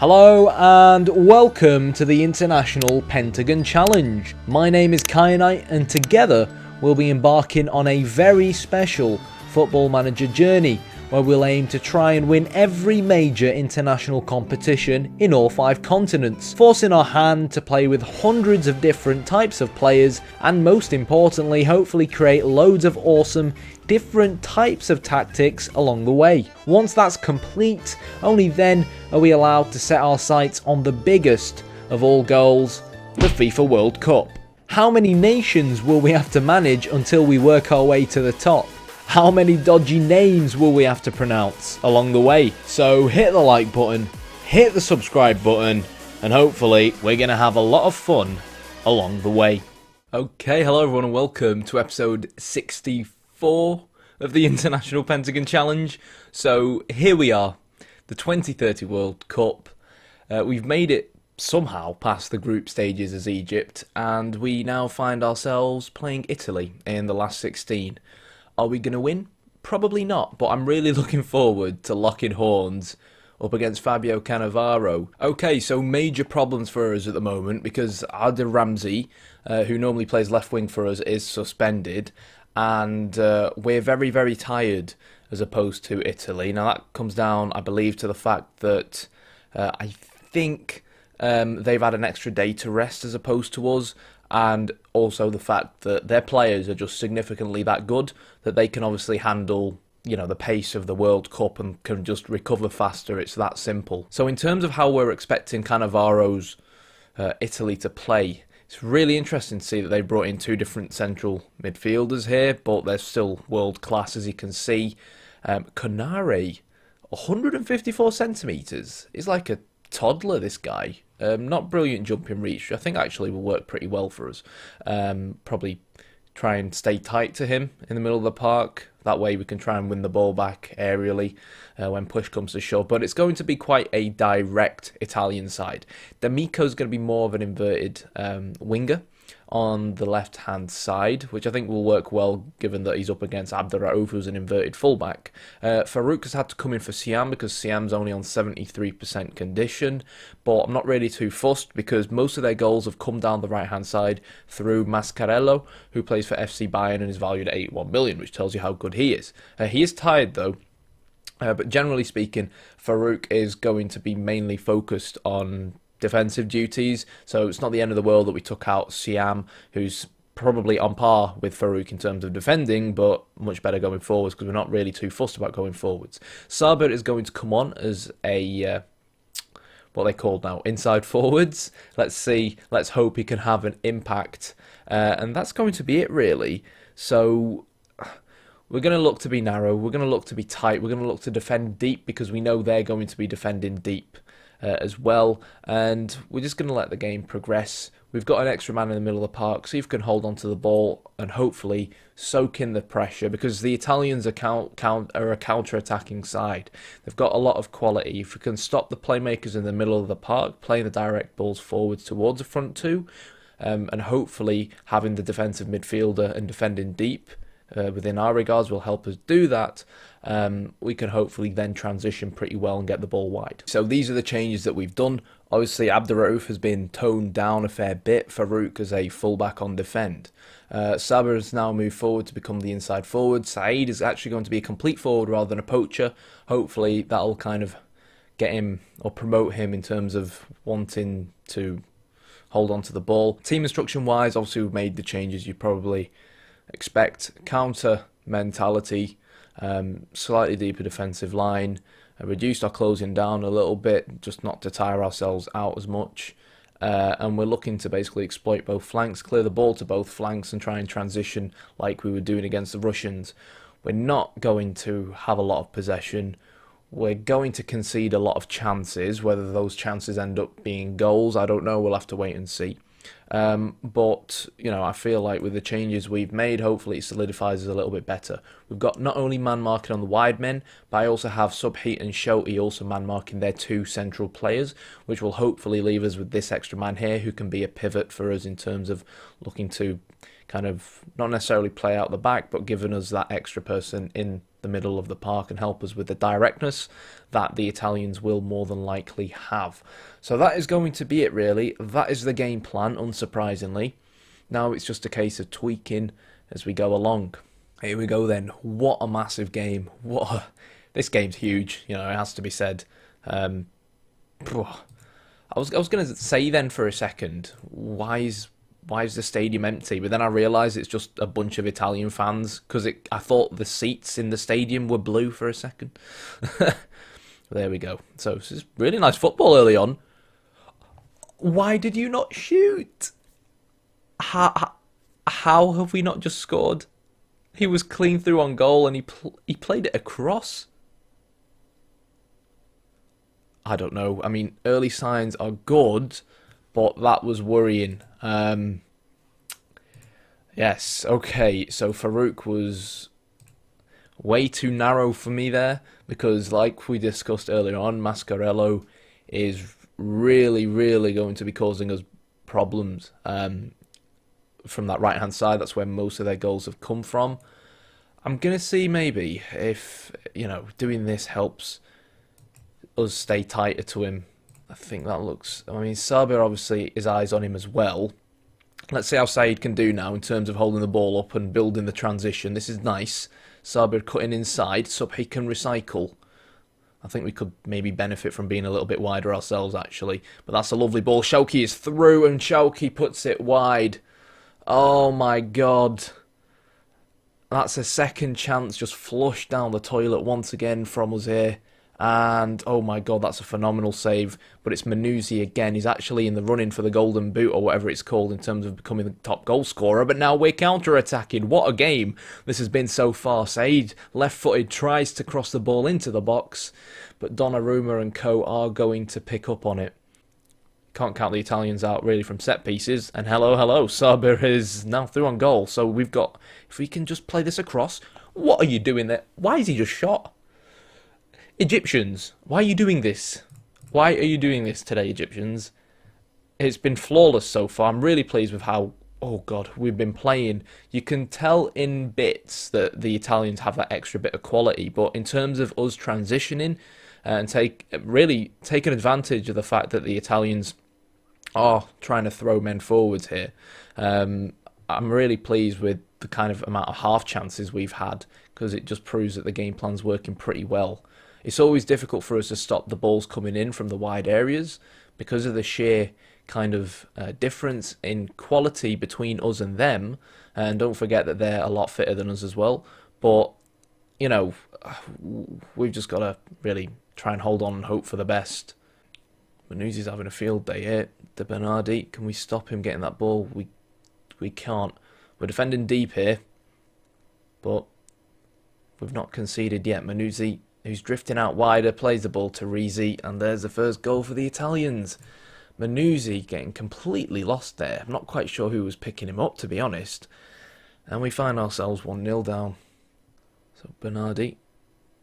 Hello and welcome to the International Pentagon Challenge. My name is Kyanite and together we'll be embarking on a very special Football Manager journey where we'll aim to try and win every major international competition in all 5 continents, forcing our hand to play with hundreds of different types of players and most importantly hopefully create loads of awesome different types of tactics along the way. Once that's complete, only then are we allowed to set our sights on the biggest of all goals, the FIFA World Cup. How many nations will we have to manage until we work our way to the top? How many dodgy names will we have to pronounce along the way? So hit the like button, hit the subscribe button, and hopefully we're going to have a lot of fun along the way. Okay, hello everyone and welcome to episode 64 of the International Pentagon Challenge. So here we are, the 2030 World Cup. We've made it somehow past the group stages as Egypt, and we now find ourselves playing Italy in the last 16. Are we going to win? Probably not, but I'm really looking forward to locking horns up against Fabio Cannavaro. Okay, so major problems for us at the moment because Adil Ramsey, who normally plays left wing for us, is suspended, and we're very, very tired as opposed to Italy. Now that comes down, I believe, to the fact that I think they've had an extra day to rest as opposed to us, and also the fact that their players are just significantly that good that they can obviously handle, you know, the pace of the World Cup and can just recover faster. It's that simple. So in terms of how we're expecting Cannavaro's Italy to play, it's really interesting to see that they brought in 2 different central midfielders here, but they're still world class, as you can see. Konare, 154 centimetres. He's like a toddler, this guy. Not brilliant jumping reach. I think actually will work pretty well for us. Probably try and stay tight to him in the middle of the park. That way we can try and win the ball back aerially when push comes to shove. But it's going to be quite a direct Italian side. D'Amico's going to be more of an inverted winger on the left-hand side, which I think will work well given that he's up against Abderraouf, who's an inverted fullback. Farouk has had to come in for Siam because Siam's only on 73% condition, but I'm not really too fussed because most of their goals have come down the right-hand side through Mascarello, who plays for FC Bayern and is valued at 81 million, which tells you how good he is. He is tired though. But generally speaking, Farouk is going to be mainly focused on defensive duties, so it's not the end of the world that we took out Siam, who's probably on par with Farouk in terms of defending, but much better going forwards because we're not really too fussed about going forwards. Saber is going to come on as a what they call now inside forwards. Let's see, let's hope he can have an impact, and that's going to be it really. So we're going to look to be narrow, we're going to look to be tight, we're going to look to defend deep because we know they're going to be defending deep as well, and we're just going to let the game progress. We've got an extra man in the middle of the park, see if we can hold on to the ball and hopefully soak in the pressure, because the Italians are a counter-attacking side. They've got a lot of quality. If we can stop the playmakers in the middle of the park, playing the direct balls forwards towards the front 2, and hopefully having the defensive midfielder and defending deep within our regards will help us do that. We can hopefully then transition pretty well and get the ball wide. So these are the changes that we've done. Obviously Abderraouf has been toned down a fair bit. Farouk as a fullback on defend. Saber has now moved forward to become the inside forward. Saeed is actually going to be a complete forward rather than a poacher. Hopefully that'll kind of get him or promote him in terms of wanting to hold on to the ball. Team instruction wise, obviously we've made the changes you probably expect. Counter mentality, slightly deeper defensive line, reduced our closing down a little bit just not to tire ourselves out as much, and we're looking to basically exploit both flanks, clear the ball to both flanks and try and transition like we were doing against the Russians. We're not going to have a lot of possession. We're going to concede a lot of chances. Whether those chances end up being goals, I don't know. We'll have to wait and see. But, you know, I feel like with the changes we've made, hopefully it solidifies us a little bit better. We've got not only man marking on the wide men, but I also have Subheat and Shoti also man marking their 2 central players, which will hopefully leave us with this extra man here who can be a pivot for us in terms of looking to kind of not necessarily play out the back, but giving us that extra person in the middle of the park and help us with the directness that the Italians will more than likely have. So that is going to be it, really. That is the game plan, unsurprisingly. Now it's just a case of tweaking as we go along. Here we go then. What a massive game. This game's huge, it has to be said. I was going to say then for a second, why is the stadium empty? But then I realised it's just a bunch of Italian fans, because I thought the seats in the stadium were blue for a second. There we go. So this is really nice football early on. Why did you not shoot? How have we not just scored? He was clean through on goal and he played it across. I don't know. I mean, early signs are good, but that was worrying. Yes, okay. So Farouk was way too narrow for me there, because like we discussed earlier on, Mascarello is really, really going to be causing us problems. From that right-hand side, that's where most of their goals have come from. I'm going to see maybe if, doing this helps us stay tighter to him. I think that looks... I mean, Sabir obviously his eyes on him as well. Let's see how Said can do now in terms of holding the ball up and building the transition. This is nice. Sabir cutting inside, so he can recycle. I think we could maybe benefit from being a little bit wider ourselves, actually. But that's a lovely ball. Shauki is through, and Shauki puts it wide. Oh my god. That's a second chance just flushed down the toilet once again from us here. And oh my god, that's a phenomenal save. But it's Manuzzi again. He's actually in the running for the golden boot, or whatever it's called, in terms of becoming the top goal scorer. But now we're counter-attacking. What a game this has been so far. Said, left-footed, tries to cross the ball into the box, but Donnarumma and co are going to pick up on it. Can't count the Italians out really from set pieces. And hello, Sabir is now through on goal. So we've got, if we can just play this across. What are you doing there? Why is he just shot? Egyptians, why are you doing this? Why are you doing this today, Egyptians? It's been flawless so far. I'm really pleased with how, oh god, we've been playing. You can tell in bits that the Italians have that extra bit of quality. But in terms of us transitioning and taking advantage of the fact that the Italians are trying to throw men forwards here. I'm really pleased with the kind of amount of half chances we've had, because it just proves that the game plan's working pretty well. It's always difficult for us to stop the balls coming in from the wide areas because of the sheer kind of difference in quality between us and them. And don't forget that they're a lot fitter than us as well. But, we've just got to really try and hold on and hope for the best. Manuzzi's having a field day here. De Bernardi, can we stop him getting that ball? We can't. We're defending deep here, but we've not conceded yet. Manuzzi, who's drifting out wider, plays the ball to Rizzi, and there's the first goal for the Italians. Manuzzi getting completely lost there. I'm not quite sure who was picking him up, to be honest. And we find ourselves 1-0 down. So Bernardi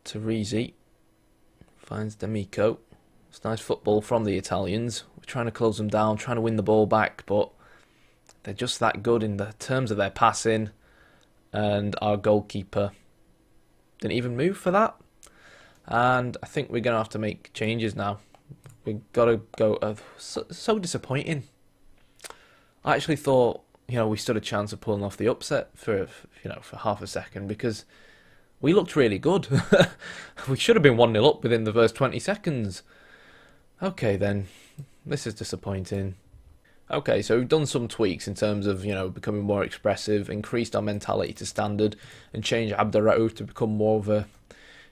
to Rizzi. Finds D'Amico. It's nice football from the Italians. We're trying to close them down, trying to win the ball back, but they're just that good in the terms of their passing. And our goalkeeper didn't even move for that. And I think we're going to have to make changes now. We've got to go... so disappointing. I actually thought, we stood a chance of pulling off the upset for half a second, because we looked really good. We should have been 1-0 up within the first 20 seconds. Okay then, this is disappointing. Okay, so we've done some tweaks in terms of, becoming more expressive, increased our mentality to standard, and changed Abderraouf to become more of a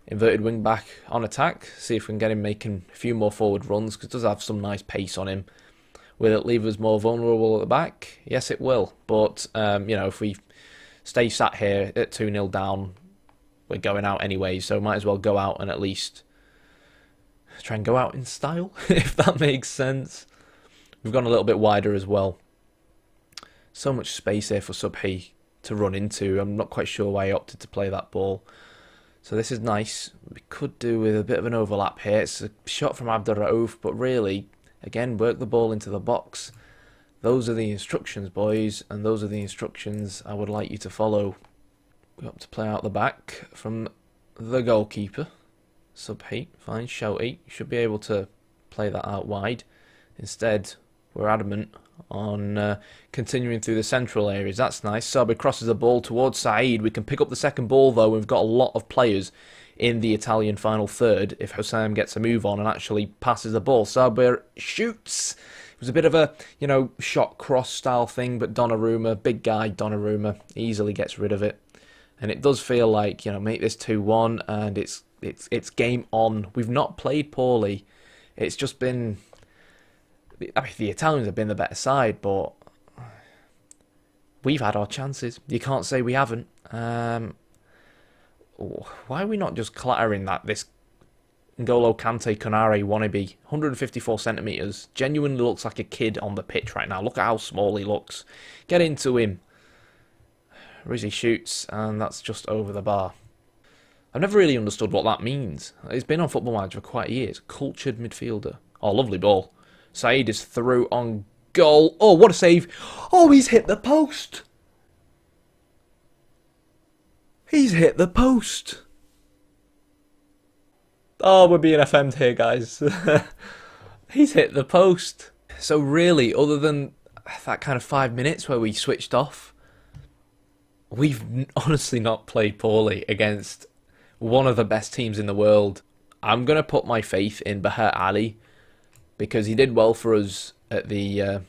inverted wing back on attack. See if we can get him making a few more forward runs, because it does have some nice pace on him. Will it leave us more vulnerable at the back? Yes, it will. But, if we stay sat here at 2-0 down, we're going out anyway, so might as well go out and at least try and go out in style, if that makes sense. We've gone a little bit wider as well. So much space here for Subhi to run into. I'm not quite sure why he opted to play that ball. So this is nice. We could do with a bit of an overlap here. It's a shot from Abderraouf, but really, again, work the ball into the box. Those are the instructions, boys, and those are the instructions I would like you to follow. We got to play out the back from the goalkeeper. Sub 8, fine, shout 8. Should be able to play that out wide. Instead, we're adamant on continuing through the central areas. That's nice. Sabe crosses the ball towards Said. We can pick up the second ball, though. We've got a lot of players in the Italian final third if Hussam gets a move on and actually passes the ball. Sabe shoots. It was a bit of a, shot cross style thing, but Donnarumma, big guy Donnarumma, easily gets rid of it. And it does feel like, make this 2-1 and it's game on. We've not played poorly. It's just been, the Italians have been the better side, but we've had our chances. You can't say we haven't. Why are we not just clattering this N'Golo Kante Konare wannabe? 154 centimetres. Genuinely looks like a kid on the pitch right now. Look at how small he looks. Get into him. Rizzi shoots, and that's just over the bar. I've never really understood what that means. He's been on Football Manager for quite years. Cultured midfielder. Oh, lovely ball. Said is through on goal. Oh, what a save. Oh, he's hit the post. He's hit the post. Oh, we're being FM'd here, guys. He's hit the post. So really, other than that kind of 5 minutes where we switched off, we've honestly not played poorly against one of the best teams in the world. I'm going to put my faith in Bahar Ali because he did well for us at the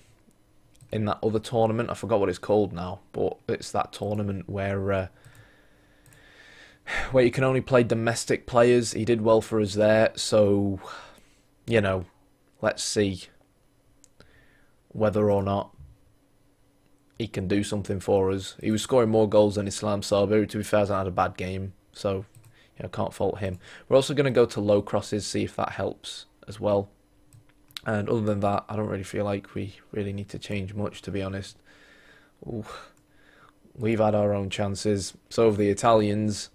in that other tournament. I forgot what it's called now, but it's that tournament where you can only play domestic players. He did well for us there, so, let's see whether or not he can do something for us. He was scoring more goals than Islam Sabir. To be fair, hasn't had a bad game, so can't fault him. We're also going to go to low crosses, see if that helps as well. And other than that, I don't really feel like we really need to change much, to be honest. Ooh. We've had our own chances. So have the Italians.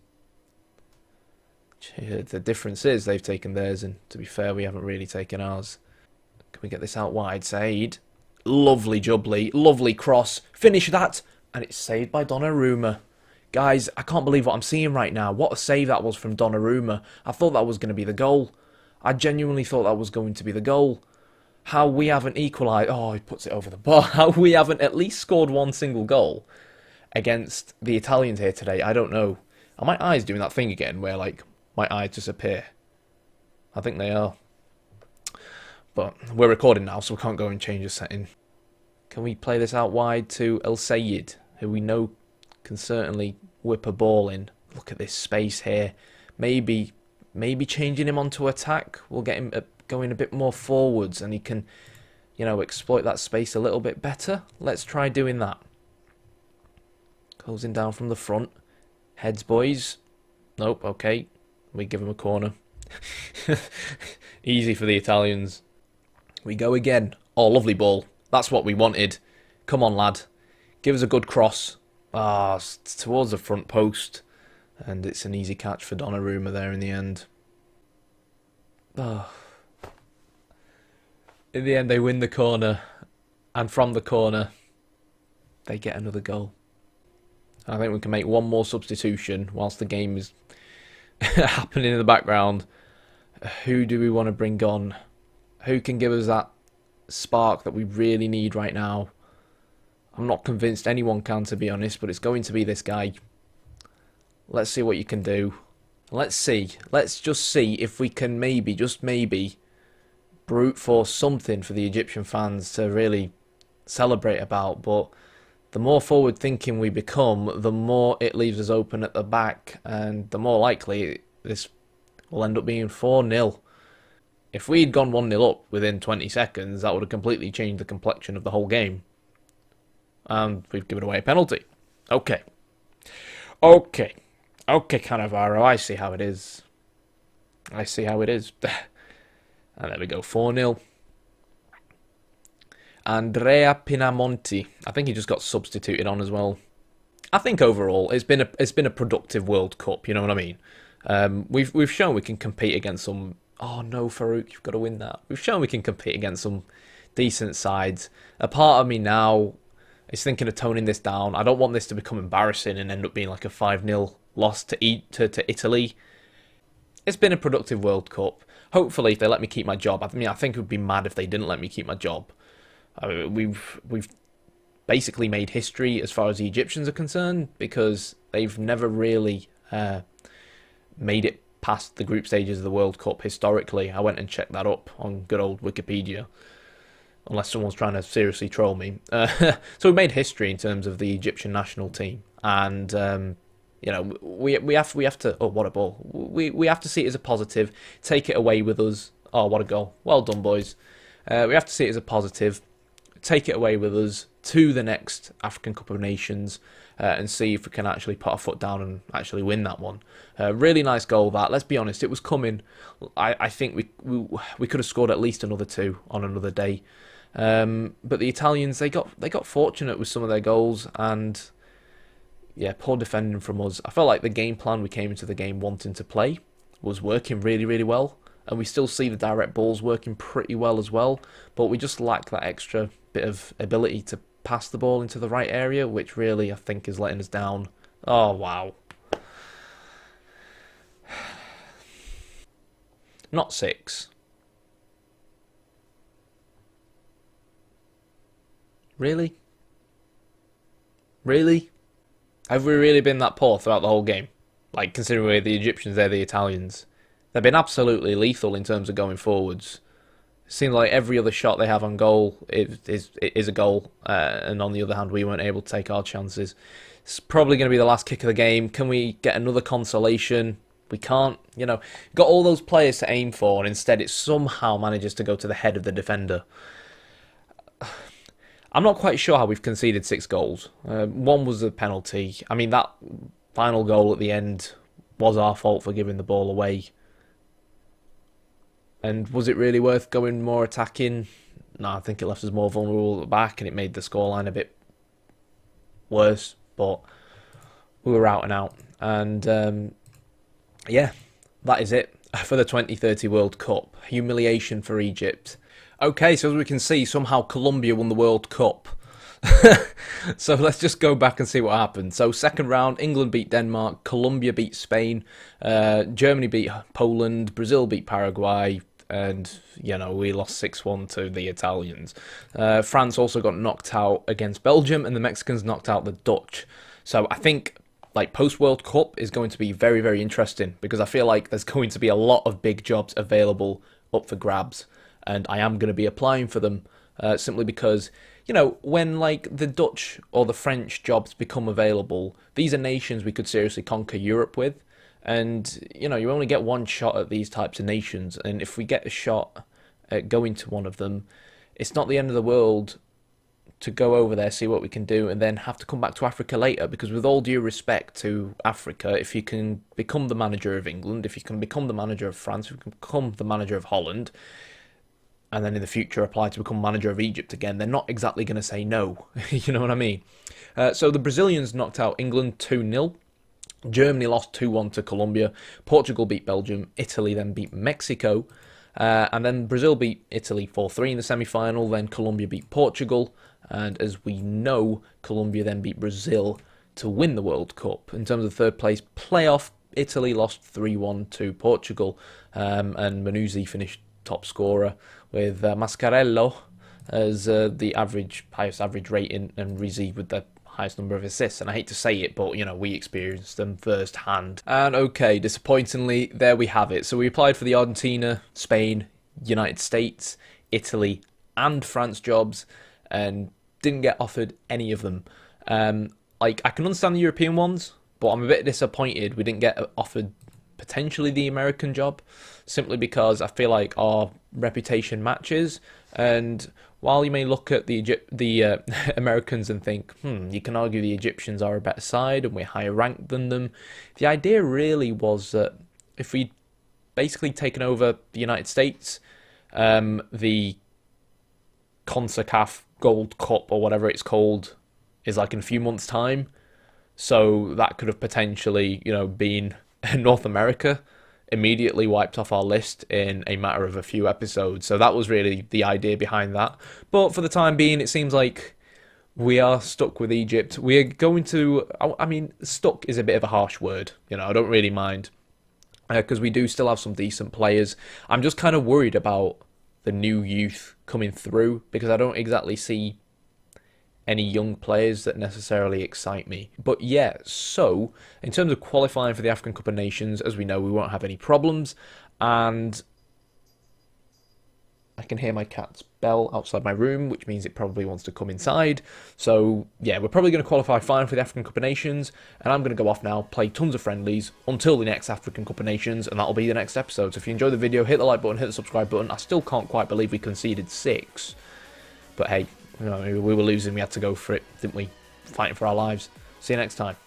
The difference is they've taken theirs, and to be fair, we haven't really taken ours. Can we get this out wide? Said. Lovely jubbly. Lovely cross. Finish that. And it's saved by Donnarumma. Guys, I can't believe what I'm seeing right now. What a save that was from Donnarumma. I thought that was going to be the goal. I genuinely thought that was going to be the goal. How we haven't equalised. Oh, he puts it over the bar. How we haven't at least scored one single goal against the Italians here today, I don't know. Are my eyes doing that thing again where, my eyes disappear? I think they are. But we're recording now, so we can't go and change the setting. Can we play this out wide to El Sayed, who we know can certainly whip a ball in? Look at this space here. Maybe changing him onto attack will get him going a bit more forwards, and he can, exploit that space a little bit better. Let's try doing that. Closing down from the front. Heads, boys. Nope, okay. We give him a corner. Easy for the Italians. We go again. Oh, lovely ball. That's what we wanted. Come on, lad. Give us a good cross. It's towards the front post. And it's an easy catch for Donnarumma there in the end. In the end, they win the corner. And from the corner, they get another goal. I think we can make one more substitution whilst the game is happening in the background. Who do we want to bring on? Who can give us that spark that we really need right now? I'm not convinced anyone can, to be honest, but it's going to be this guy. Let's see what you can do. Let's see. Let's just see if we can maybe, just maybe, brute force something for the Egyptian fans to really celebrate about. But the more forward thinking we become, the more it leaves us open at the back, and the more likely this will end up being 4-0. If we'd gone 1-0 up within 20 seconds, that would have completely changed the complexion of the whole game. And we've given away a penalty. Okay, Cannavaro, I see how it is. And there we go, 4-0. Andrea Pinamonti. I think he just got substituted on as well. I think overall it's been a productive World Cup. You know what I mean? We've shown we can compete against some. Oh no, Farouk, you've got to win that. We've shown we can compete against some decent sides. A part of me now is thinking of toning this down. I don't want this to become embarrassing and end up being like a 5-0 loss to Italy. it's been a productive World Cup. Hopefully, if they let me keep my job, I mean, I think it would be mad if they didn't let me keep my job. I mean, we've basically made history as far as the Egyptians are concerned because they've never really made it past the group stages of the World Cup historically. I went and checked that up on good old Wikipedia, unless someone's trying to seriously troll me. So we made history in terms of the Egyptian national team, and we have to. Oh, what a ball! We have to see it as a positive. Take it away with us. Oh, what a goal! Well done, boys. We have to see it as a positive. Take it away with us to the next African Cup of Nations and see if we can actually put our foot down and actually win that one. Really nice goal that. Let's be honest, it was coming. I think we could have scored at least another two on another day. But the Italians, they got fortunate with some of their goals, and yeah, poor defending from us. I felt like the game plan we came into the game wanting to play was working really, really well, and we still see the direct balls working pretty well as well, but we just lack that extra bit of ability to pass the ball into the right area, which really I think is letting us down. Oh, wow. Not 6. Really? Really? Have we really been that poor throughout the whole game? Like, considering we're the Egyptians, they're the Italians. They've been absolutely lethal in terms of going forwards. It seems like every other shot they have on goal is a goal, and on the other hand, we weren't able to take our chances. It's probably going to be the last kick of the game. Can we get another consolation? We can't. Got all those players to aim for, and instead it somehow manages to go to the head of the defender. I'm not quite sure how we've conceded 6 goals. One was a penalty. I mean, that final goal at the end was our fault for giving the ball away. And was it really worth going more attacking? No, I think it left us more vulnerable at the back, and it made the scoreline a bit worse. But we were out and out. And yeah, that is it for the 2030 World Cup. Humiliation for Egypt. Okay, so as we can see, somehow Colombia won the World Cup. So let's just go back and see what happened. So second round, England beat Denmark, Colombia beat Spain, Germany beat Poland, Brazil beat Paraguay, and, we lost 6-1 to the Italians. France also got knocked out against Belgium, and the Mexicans knocked out the Dutch. So I think post-World Cup is going to be very, very interesting, because I feel like there's going to be a lot of big jobs available up for grabs, and I am going to be applying for them simply because, when the Dutch or the French jobs become available, these are nations we could seriously conquer Europe with. And, you only get one shot at these types of nations. And if we get a shot at going to one of them, it's not the end of the world to go over there, see what we can do, and then have to come back to Africa later. Because with all due respect to Africa, if you can become the manager of England, if you can become the manager of France, if you can become the manager of Holland, and then in the future apply to become manager of Egypt again, they're not exactly going to say no. You know what I mean? So the Brazilians knocked out England 2-0. Germany lost 2-1 to Colombia. Portugal beat Belgium. Italy then beat Mexico. And then Brazil beat Italy 4-3 in the semi-final. Then Colombia beat Portugal. And as we know, Colombia then beat Brazil to win the World Cup. In terms of third place playoff, Italy lost 3-1 to Portugal. And Manuzzi finished top scorer with Mascarello as the highest average rating, and Rizzi with the highest number of assists. And I hate to say it, but we experienced them firsthand. And okay, disappointingly, there we have it. So we applied for the Argentina, Spain, United States, Italy, and France jobs, and didn't get offered any of them. I can understand the European ones, but I'm a bit disappointed we didn't get offered potentially the American job, simply because I feel like our reputation matches. And while you may look at the Americans and think, you can argue the Egyptians are a better side and we're higher ranked than them, the idea really was that if we'd basically taken over the United States, the CONCACAF Gold Cup or whatever it's called is in a few months' time. So that could have potentially, been North America immediately wiped off our list in a matter of a few episodes. So that was really the idea behind that. But for the time being, it seems like we are stuck with Egypt. We are going to... stuck is a bit of a harsh word. I don't really mind. because we do still have some decent players. I'm just kind of worried about the new youth coming through, because I don't exactly see any young players that necessarily excite me. But yeah, so in terms of qualifying for the African Cup of Nations, as we know, we won't have any problems. And I can hear my cat's bell outside my room, which means it probably wants to come inside. So yeah, we're probably going to qualify fine for the African Cup of Nations, and I'm going to go off now, play tons of friendlies until the next African Cup of Nations, and that'll be the next episode. So if you enjoyed the video, hit the like button, hit the subscribe button. I still can't quite believe we conceded 6, but hey, you know, we were losing, we had to go for it, didn't we? Fighting for our lives. See you next time.